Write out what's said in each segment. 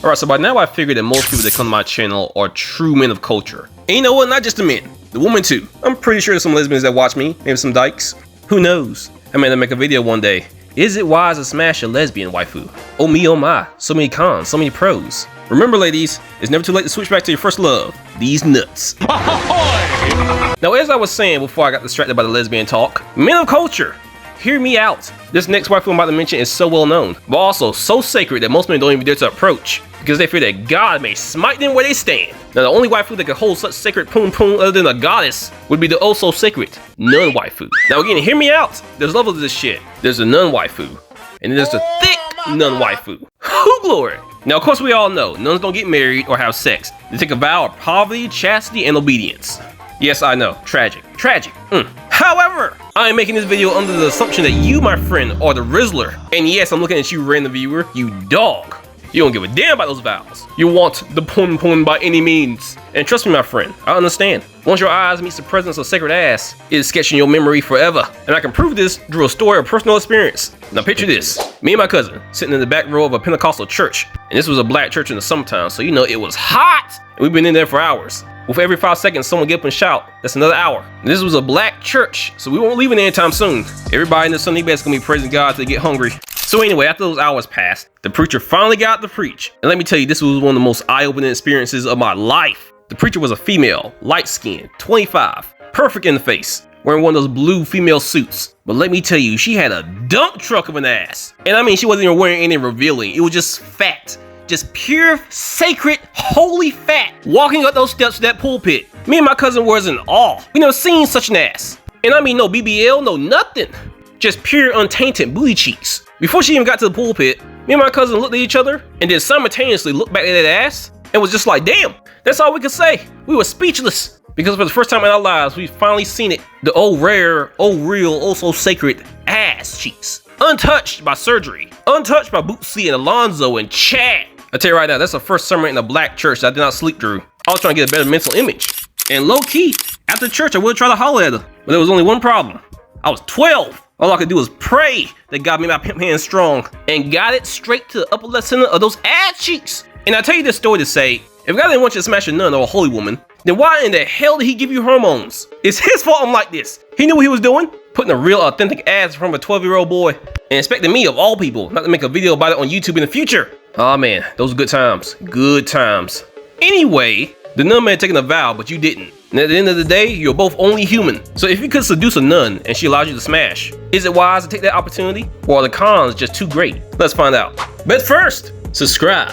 Alright, so by now I figured that most people that come to my channel are true men of culture. And you know what, not just the men, the women too. I'm pretty sure there's some lesbians that watch me, maybe some dykes. Who knows? I may make a video one day. Is it wise to smash a lesbian waifu? Oh me, oh my, so many cons, so many pros. Remember ladies, it's never too late to switch back to your first love, these nuts. Now as I was saying before I got distracted by the lesbian talk, men of culture, hear me out. This next waifu I'm about to mention is so well known, but also so sacred that most men don't even dare to approach, because they fear that God may smite them where they stand. Now the only waifu that can hold such sacred poon poon other than a goddess would be the oh so sacred Nun Waifu. Now again, hear me out. There's levels of this shit. There's the Nun Waifu, and then there's the thick Nun Waifu. Who glory! Now of course we all know, nuns don't get married or have sex. They take a vow of poverty, chastity, and obedience. Yes, I know, tragic. However, I am making this video under the assumption that you, my friend, are the Rizzler. And yes, I'm looking at you, random viewer, you dog. You don't give a damn about those vows. You want the pun pun by any means. And trust me, my friend, I understand. Once your eyes meets the presence of sacred ass, it is sketched in your memory forever. And I can prove this through a story of personal experience. Now picture this, me and my cousin sitting in the back row of a Pentecostal church. And this was a black church in the summertime, so you know it was hot. And we've been in there for hours. With every 5 seconds, someone get up and shout, that's another hour. And this was a black church, so we won't leave it anytime soon. Everybody in the Sunday best gonna be praising God till they get hungry. So anyway, after those hours passed, the preacher finally got to preach. And let me tell you, this was one of the most eye-opening experiences of my life. The preacher was a female, light-skinned, 25, perfect in the face, wearing one of those blue female suits. But let me tell you, she had a dump truck of an ass. And I mean, she wasn't even wearing any revealing, it was just fat. Just pure, sacred, holy fat, walking up those steps to that pulpit. Me and my cousin was in awe. We never seen such an ass. And I mean no BBL, no nothing. Just pure, untainted booty cheeks. Before she even got to the pulpit, me and my cousin looked at each other and then simultaneously looked back at that ass and was just like, damn, that's all we could say. We were speechless. Because for the first time in our lives, we've finally seen it. The oh rare, oh real, oh so sacred ass cheeks. Untouched by surgery. Untouched by Bootsy and Alonzo and Chad. I tell you right now, that's the first summer in a black church that I did not sleep through. I was trying to get a better mental image. And low key, after church I would try to holler at her, but there was only one problem. I was 12. All I could do was pray that God made my pimp hand strong and got it straight to the upper left center of those ass cheeks. And I tell you this story to say, if God didn't want you to smash a nun or a holy woman, then why in the hell did he give you hormones? It's his fault I'm like this. He knew what he was doing, putting a real authentic ass from a 12-year-old boy and expecting me of all people not to make a video about it on YouTube in the future. Oh man, those were good times. Good times. Anyway, the nun may have taken a vow, but you didn't. And at the end of the day, you're both only human. So if you could seduce a nun and she allows you to smash, is it wise to take that opportunity? Or are the cons just too great? Let's find out. But first, subscribe.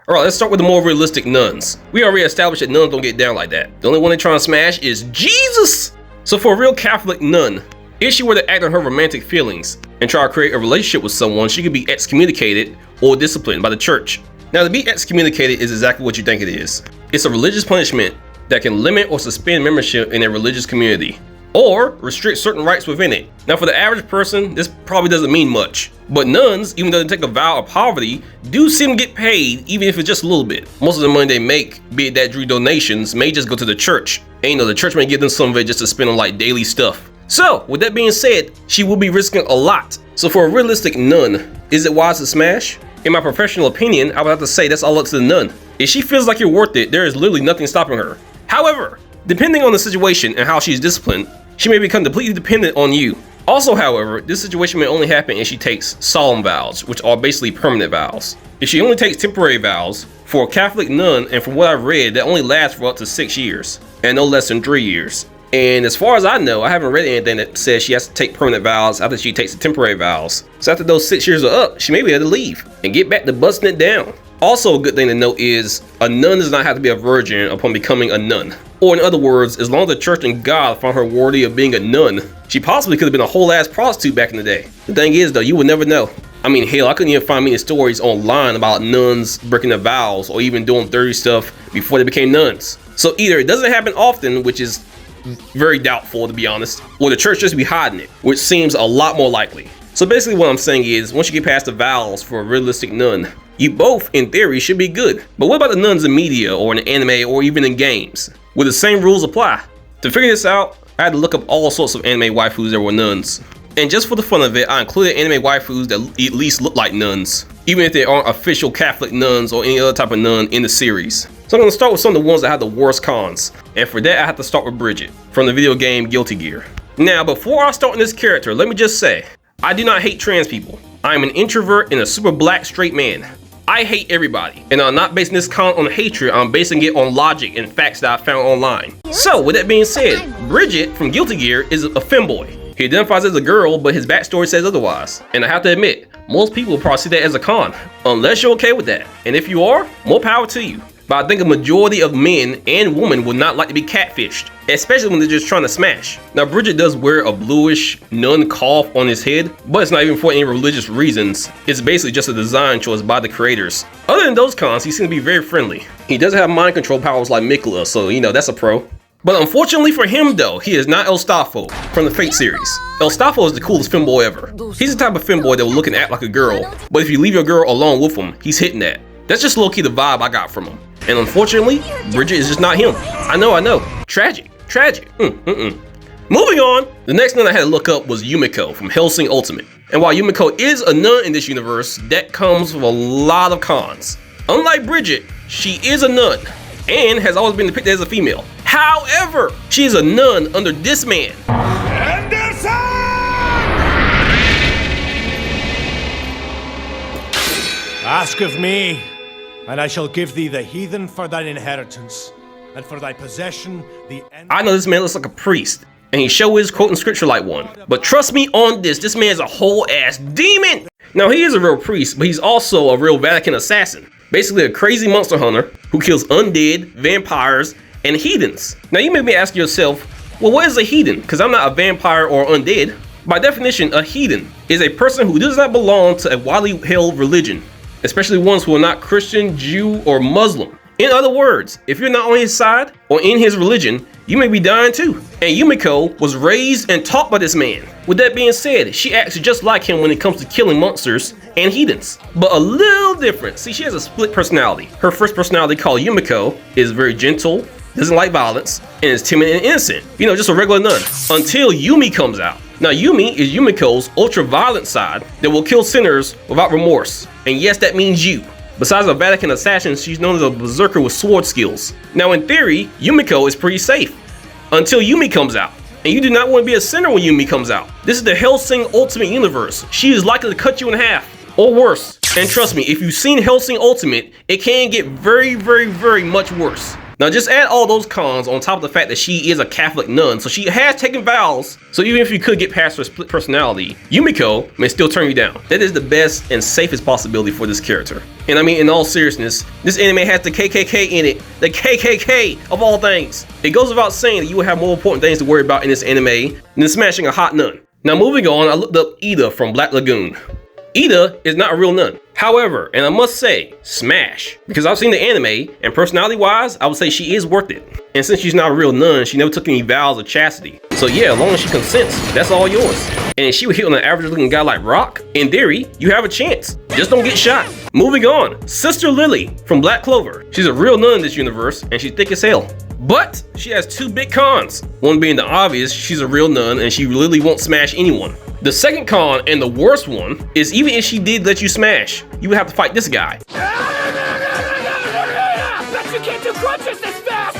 Alright, let's start with the more realistic nuns. We already established that nuns don't get down like that. The only one they're trying to smash is Jesus! So for a real Catholic nun, if she were to act on her romantic feelings and try to create a relationship with someone, she could be excommunicated or disciplined by the church. Now to be excommunicated is exactly what you think it is. It's a religious punishment that can limit or suspend membership in a religious community, or restrict certain rights within it. Now for the average person, this probably doesn't mean much. But nuns, even though they take a vow of poverty, do seem to get paid, even if it's just a little bit. Most of the money they make, be it that through donations, may just go to the church. And you know, the church may give them some of it just to spend on like daily stuff. So, with that being said, she will be risking a lot. So for a realistic nun, is it wise to smash? In my professional opinion, I would have to say that's all up to the nun. If she feels like you're worth it, there is literally nothing stopping her. However, depending on the situation and how she's disciplined, she may become completely dependent on you. Also, however, this situation may only happen if she takes solemn vows, which are basically permanent vows. If she only takes temporary vows, for a Catholic nun, and from what I've read, that only lasts for up to 6 years, and no less than 3 years. And as far as I know, I haven't read anything that says she has to take permanent vows after she takes the temporary vows. So after those 6 years are up, she may be able to leave and get back to busting it down. Also, a good thing to note is a nun does not have to be a virgin upon becoming a nun. Or in other words, as long as the church and God found her worthy of being a nun, she possibly could have been a whole ass prostitute back in the day. The thing is though, you would never know. I mean, hell, I couldn't even find many stories online about nuns breaking their vows or even doing dirty stuff before they became nuns. So either it doesn't happen often, which is very doubtful to be honest, or the church just be hiding it, which seems a lot more likely. So basically what I'm saying is, once you get past the vows for a realistic nun, you both, in theory, should be good. But what about the nuns in media or in anime or even in games? Will the same rules apply? To figure this out, I had to look up all sorts of anime waifus that were nuns. And just for the fun of it, I included anime waifus that at least look like nuns. even if they aren't official Catholic nuns or any other type of nun in the series. So I'm going to start with some of the ones that have the worst cons, and for that I have to start with Bridget from the video game Guilty Gear. Now before I start on this character, let me just say, I do not hate trans people. I am an introvert and a super black straight man. I hate everybody, and I'm not basing this con on hatred, I'm basing it on logic and facts that I found online. So with that being said, Bridget from Guilty Gear is a femboy. He identifies as a girl, but his backstory says otherwise. And I have to admit, most people will probably see that as a con, unless you're okay with that. And if you are, more power to you. But I think a majority of men and women would not like to be catfished, especially when they're just trying to smash. Now Bridget does wear a bluish nun coif on his head, but it's not even for any religious reasons. It's basically just a design choice by the creators. Other than those cons, he seems to be very friendly. He does have mind control powers like Mikla, so you know, that's a pro. But unfortunately for him though, he is not Elstafo from the Fate series. Elstafo is the coolest femboy ever. He's the type of femboy that will look and act like a girl, but if you leave your girl alone with him, he's hitting that. That's just low-key the vibe I got from him. And unfortunately, Bridget is just not him. I know. Tragic. Moving on, the next nun I had to look up was Yumiko from Hellsing Ultimate. And while Yumiko is a nun in this universe, that comes with a lot of cons. Unlike Bridget, she is a nun and has always been depicted as a female. However, she is a nun under this man. Ask of me, and I shall give thee the heathen for thine inheritance, and for thy possession the end. I know this man looks like a priest, and he sure is quoting scripture like one. But trust me on this man's a whole ass demon. Now he is a real priest, but he's also a real Vatican assassin. Basically a crazy monster hunter who kills undead, vampires, and heathens. Now you may be asking yourself, well, what is a heathen? Because I'm not a vampire or undead. By definition, a heathen is a person who does not belong to a widely held religion, especially ones who are not Christian, Jew, or Muslim. In other words, if you're not on his side or in his religion, you may be dying too. And Yumiko was raised and taught by this man. With that being said, she acts just like him when it comes to killing monsters and heathens, but a little different. See, she has a split personality. Her first personality, called Yumiko, is very gentle, doesn't like violence, and is timid and innocent. You know, just a regular nun. Until Yumi comes out. Now Yumi is Yumiko's ultra-violent side that will kill sinners without remorse. And yes, that means you. Besides a Vatican assassin, she's known as a berserker with sword skills. Now in theory, Yumiko is pretty safe. Until Yumi comes out. And you do not want to be a sinner when Yumi comes out. This is the Hellsing Ultimate universe. She is likely to cut you in half, or worse. And trust me, if you've seen Hellsing Ultimate, it can get very much worse. Now just add all those cons on top of the fact that she is a Catholic nun, so she has taken vows. So even if you could get past her split personality, Yumiko may still turn you down. That is the best and safest possibility for this character. And I mean, in all seriousness, this anime has the KKK in it. The KKK of all things. It goes without saying that you will have more important things to worry about in this anime than smashing a hot nun. Now moving on, I looked up Ida from Black Lagoon. Ida is not a real nun. However, and I must say, smash. Because I've seen the anime, and personality-wise, I would say she is worth it. And since she's not a real nun, she never took any vows of chastity. So yeah, as long as she consents, that's all yours. And if she would hit on an average-looking guy like Rock, in theory, you have a chance. Just don't get shot. Moving on, Sister Lily from Black Clover. She's a real nun in this universe, and she's thick as hell. But she has two big cons. One being the obvious, she's a real nun, and she really won't smash anyone. The second con, and the worst one, is even if she did let you smash, you would have to fight this guy. Bet you can't do crunches this fast!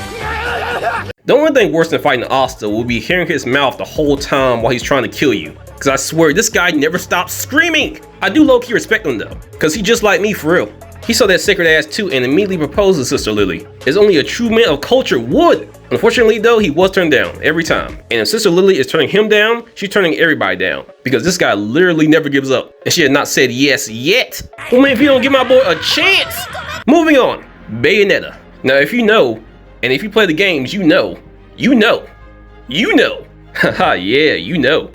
The only thing worse than fighting Asta will be hearing his mouth the whole time while he's trying to kill you. Cause I swear, this guy never stops screaming! I do low-key respect him though, cause he just like me for real. He saw that sacred ass too and immediately proposed to Sister Lily, as only a true man of culture would. Unfortunately though, he was turned down every time. And if Sister Lily is turning him down, she's turning everybody down. Because this guy literally never gives up. And she had not said yes yet. Well man, if you don't give my boy a chance. Moving on, Bayonetta. Now if you know, and if you play the games, you know. Haha, yeah, you know.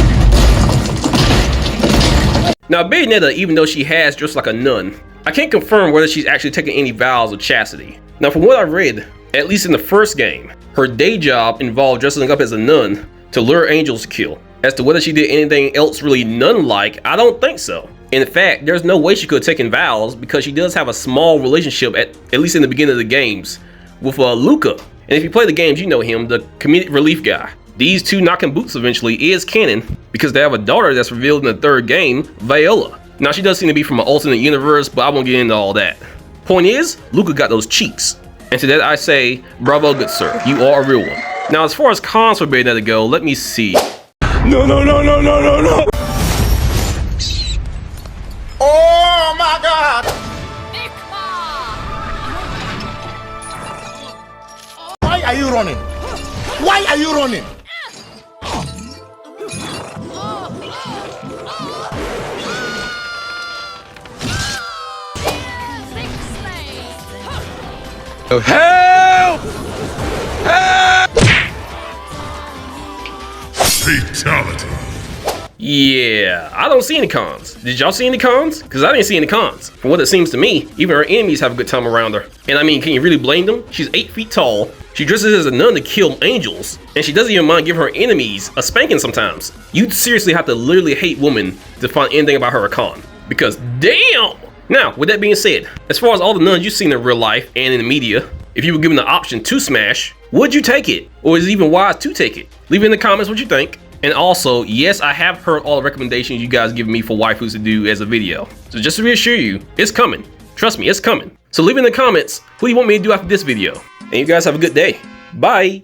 Now Bayonetta, even though she has dressed like a nun, I can't confirm whether she's actually taken any vows of chastity. Now from what I read, at least in the first game, her day job involved dressing up as a nun to lure angels to kill. As to whether she did anything else really nun-like, I don't think so. In fact, there's no way she could have taken vows because she does have a small relationship, at least in the beginning of the games, with Luca. And if you play the games, you know him, the comedic relief guy. These two knocking boots eventually is canon because they have a daughter that's revealed in the third game, Viola. Now she does seem to be from an alternate universe, but I won't get into all that. Point is, Luca got those cheeks. And to that I say, bravo good sir, you are a real one. Now as far as cons for Bayonetta go, let me see. No, no, no, no, no, no, no! Oh my god! Why are you running? Why are you running? Oh, help! Help! Fatality. Yeah, I don't see any cons. Did y'all see any cons? Because I didn't see any cons. From what it seems to me, even her enemies have a good time around her. And I mean, can you really blame them? She's 8 feet tall, she dresses as a nun to kill angels, and she doesn't even mind giving her enemies a spanking sometimes. You'd seriously have to literally hate women to find anything about her a con. Because damn! Now, with that being said, as far as all the nuns you've seen in real life and in the media, if you were given the option to smash, would you take it? Or is it even wise to take it? Leave it in the comments what you think. And also, yes, I have heard all the recommendations you guys give me for waifus to do as a video. So just to reassure you, it's coming. Trust me, it's coming. So leave in the comments who you want me to do after this video. And you guys have a good day. Bye!